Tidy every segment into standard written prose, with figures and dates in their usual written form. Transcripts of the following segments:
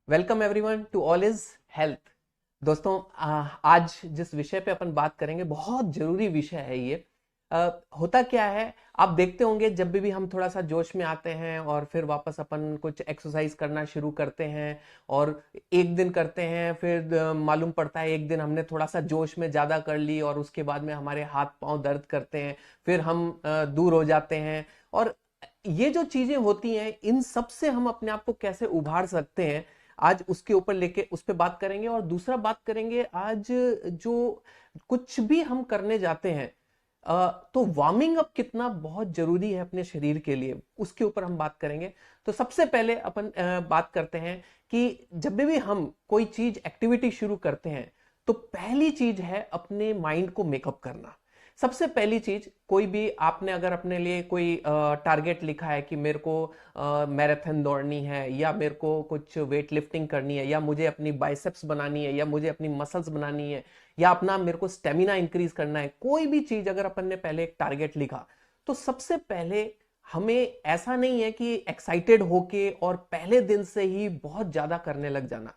Welcome everyone to all is health. दोस्तों, आज जिस विषय पे अपन बात करेंगे बहुत जरूरी विषय है ये। होता क्या है, आप देखते होंगे जब भी हम थोड़ा सा जोश में आते हैं और फिर वापस अपन कुछ एक्सरसाइज करना शुरू करते हैं और एक दिन करते हैं, फिर मालूम पड़ता है एक दिन हमने थोड़ा सा जोश में ज्यादा कर ली और उसके बाद में हमारे हाथ पांव दर्द करते हैं, फिर हम दूर हो जाते हैं। और ये जो चीजें होती हैं, इन सब से हम अपने आप को कैसे उभार सकते हैं, आज उसके ऊपर लेके उस पर बात करेंगे। और दूसरा बात करेंगे आज, जो कुछ भी हम करने जाते हैं तो वार्मिंग अप कितना बहुत जरूरी है अपने शरीर के लिए, उसके ऊपर हम बात करेंगे। तो सबसे पहले अपन बात करते हैं कि जब भी हम कोई चीज एक्टिविटी शुरू करते हैं तो पहली चीज है अपने माइंड को मेकअप करना। सबसे पहली चीज, कोई भी आपने अगर अपने लिए कोई टारगेट लिखा है कि मेरे को मैराथन दौड़नी है, या मेरे को कुछ वेट लिफ्टिंग करनी है, या मुझे अपनी बाइसेप्स बनानी है, या मुझे अपनी मसल्स बनानी है, या अपना मेरे को स्टेमिना इंक्रीज करना है, कोई भी चीज अगर अपन ने पहले एक टारगेट लिखा, तो सबसे पहले हमें ऐसा नहीं है कि एक्साइटेड होके और पहले दिन से ही बहुत ज्यादा करने लग जाना।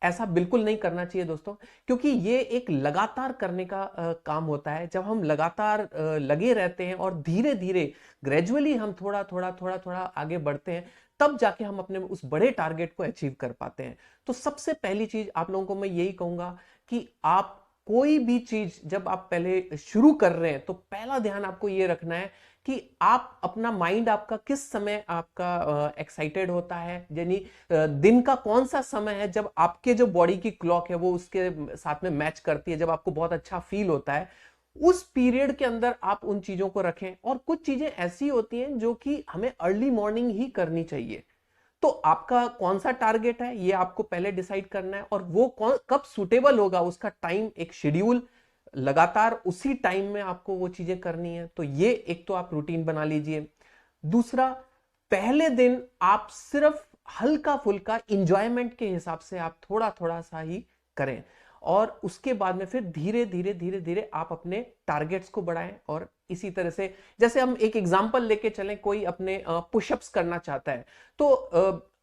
ऐसा बिल्कुल नहीं करना चाहिए दोस्तों, क्योंकि ये एक लगातार करने का काम होता है। जब हम लगातार लगे रहते हैं और धीरे धीरे ग्रेजुअली हम थोड़ा थोड़ा थोड़ा थोड़ा आगे बढ़ते हैं, तब जाके हम अपने उस बड़े टारगेट को अचीव कर पाते हैं। तो सबसे पहली चीज आप लोगों को मैं यही कहूंगा कि आप कोई भी चीज जब आप पहले शुरू कर रहे हैं तो पहला ध्यान आपको ये रखना है कि आप अपना माइंड आपका किस समय आपका एक्साइटेड होता है, यानी दिन का कौन सा समय है जब आपके जो बॉडी की क्लॉक है वो उसके साथ में मैच करती है, जब आपको बहुत अच्छा फील होता है, उस पीरियड के अंदर आप उन चीजों को रखें। और कुछ चीजें ऐसी होती हैं जो कि हमें अर्ली मॉर्निंग ही करनी चाहिए। तो आपका कौन सा टारगेट है ये आपको पहले डिसाइड करना है, और वो कौन कब सुटेबल होगा उसका टाइम, एक शेड्यूल, लगातार उसी टाइम में आपको वो चीजें करनी है। तो ये एक तो आप रूटीन बना लीजिए। दूसरा, पहले दिन आप सिर्फ हल्का फुल्का इंजॉयमेंट के हिसाब से आप थोड़ा थोड़ा सा ही करें, और उसके बाद में फिर धीरे धीरे धीरे धीरे आप अपने टारगेट्स को बढ़ाएं। और इसी तरह से, जैसे हम एक एग्जांपल लेके चलें, कोई अपने पुशअप्स करना चाहता है, तो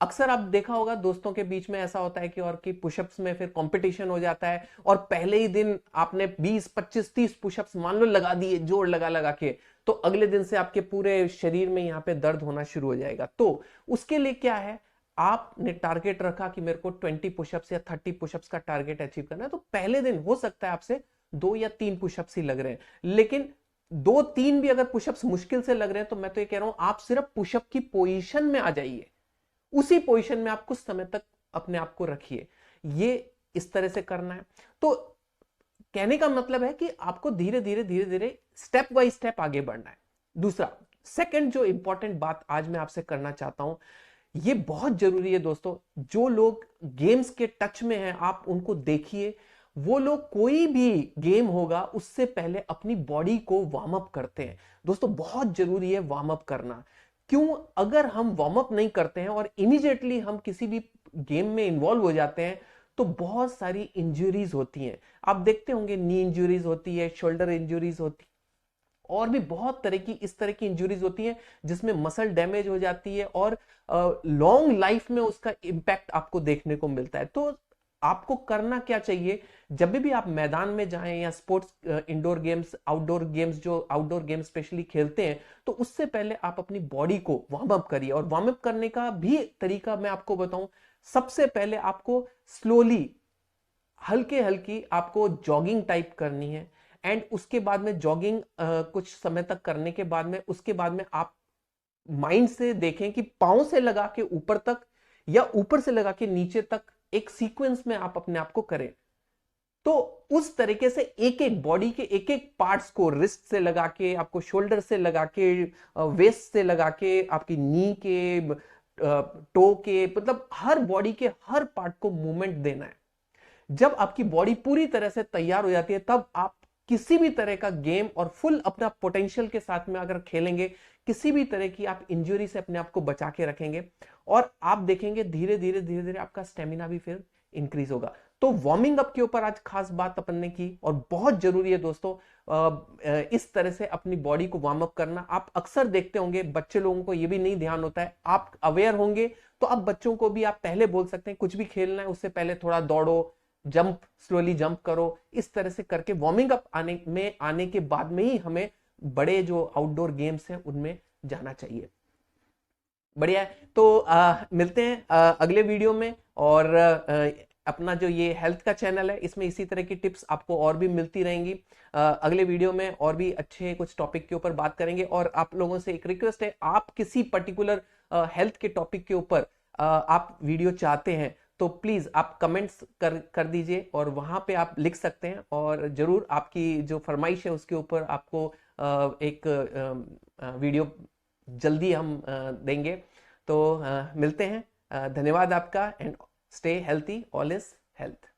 अक्सर आप देखा होगा दोस्तों के बीच में ऐसा होता है कि और कि पुशअप्स में फिर कंपटीशन हो जाता है, और पहले ही दिन आपने 20 25 30 पुशअप्स मान लो लगा दिए जोर लगा लगा के, तो अगले दिन से आपके पूरे शरीर में यहाँ पे दर्द होना शुरू हो जाएगा। तो उसके लिए क्या है, आपने टारगेट रखा कि मेरे को 20 पुशअप्स या 30 पुशअप्स का टारगेट अचीव करना है, तो पहले दिन हो सकता है आपसे 2 या 3 पुशअप्स ही लग रहे हैं, लेकिन 2 3 भी अगर पुशअप्स मुश्किल से लग रहे हैं, तो मैं तो ये कह रहा हूं आप सिर्फ पुशअप की पोजीशन में आ जाइए, उसी पोजीशन में आप कुछ समय तक अपने आप को रखिए। ये इस तरह से करना है। तो कहने का मतलब है कि आपको धीरे धीरे धीरे धीरे स्टेप बाय स्टेप आगे बढ़ना है। दूसरा, सेकंड जो इंपॉर्टेंट बात आज मैं आपसे करना चाहता हूं, ये बहुत जरूरी है दोस्तों। जो लोग गेम्स के टच में हैं, आप उनको देखिए, वो लोग कोई भी गेम होगा उससे पहले अपनी बॉडी को वार्म अप करते हैं। दोस्तों, बहुत जरूरी है वार्म अप करना। क्यों? अगर हम वार्म अप नहीं करते हैं और इमीडिएटली हम किसी भी गेम में इन्वॉल्व हो जाते हैं, तो बहुत सारी इंजरीज होती हैं। आप देखते होंगे नी इंजरीज होती है, शोल्डर इंजरीज होती है, और भी बहुत तरह की इस तरह की इंजरीज होती हैं जिसमें मसल डैमेज हो जाती है, और लॉन्ग लाइफ में उसका इंपैक्ट आपको देखने को मिलता है। तो आपको करना क्या चाहिए, जब भी आप मैदान में जाएं या sports, indoor games, outdoor games, जो आउटडोर गेम्स स्पेशली खेलते हैं, तो उससे पहले आप अपनी बॉडी को वार्म अप करिए। और वार्म अप करने का भी तरीका मैं आपको बताऊं, सबसे पहले आपको स्लोली, हल्के हल्की आपको जॉगिंग टाइप करनी है। एंड उसके बाद में जॉगिंग कुछ समय तक करने के बाद में, उसके बाद में आप माइंड से देखें कि पांव से लगा के ऊपर तक या ऊपर से लगा के नीचे तक एक सीक्वेंस में आप अपने आप को करें। तो उस तरीके से एक एक बॉडी के एक एक पार्ट्स को, रिस्ट से लगा के, आपको शोल्डर से लगा के, वेस्ट से लगा के, आपकी नी के, टो के, मतलब हर बॉडी के हर पार्ट को मूवमेंट देना है। जब आपकी बॉडी पूरी तरह से तैयार हो जाती है, तब आप किसी भी तरह का गेम और फुल अपना पोटेंशियल के साथ में अगर खेलेंगे, किसी भी तरह की आप इंजरी से अपने आप को बचा के रखेंगे। और आप देखेंगे धीरे धीरे आपका स्टेमिना भी फिर इंक्रीज होगा। तो वार्मिंग अप के ऊपर आज खास बात अपन ने की, और बहुत जरूरी है दोस्तों इस तरह से अपनी बॉडी को वार्म अप करना। आप अक्सर देखते होंगे बच्चे लोगों को ये भी नहीं ध्यान होता है, आप अवेयर होंगे तो आप बच्चों को भी आप पहले बोल सकते हैं कुछ भी खेलना है उससे पहले थोड़ा दौड़ो, जंप, स्लोली जंप करो, इस तरह से करके वार्मिंग अप आने के बाद में ही हमें बड़े जो आउटडोर गेम्स हैं उनमें जाना चाहिए। बढ़िया है। तो मिलते हैं अगले वीडियो में। और अपना जो ये हेल्थ का चैनल है इसमें इसी तरह की टिप्स आपको और भी मिलती रहेंगी। अगले वीडियो में और भी अच्छे कुछ टॉपिक के ऊपर बात करेंगे। और आप लोगों से एक रिक्वेस्ट है, आप किसी पर्टिकुलर हेल्थ के टॉपिक के ऊपर आप वीडियो चाहते हैं तो प्लीज आप कमेंट्स कर दीजिए, और वहां पे आप लिख सकते हैं, और जरूर आपकी जो फरमाइश है उसके ऊपर आपको एक वीडियो जल्दी हम देंगे। तो मिलते हैं। धन्यवाद आपका, and stay healthy, all is health.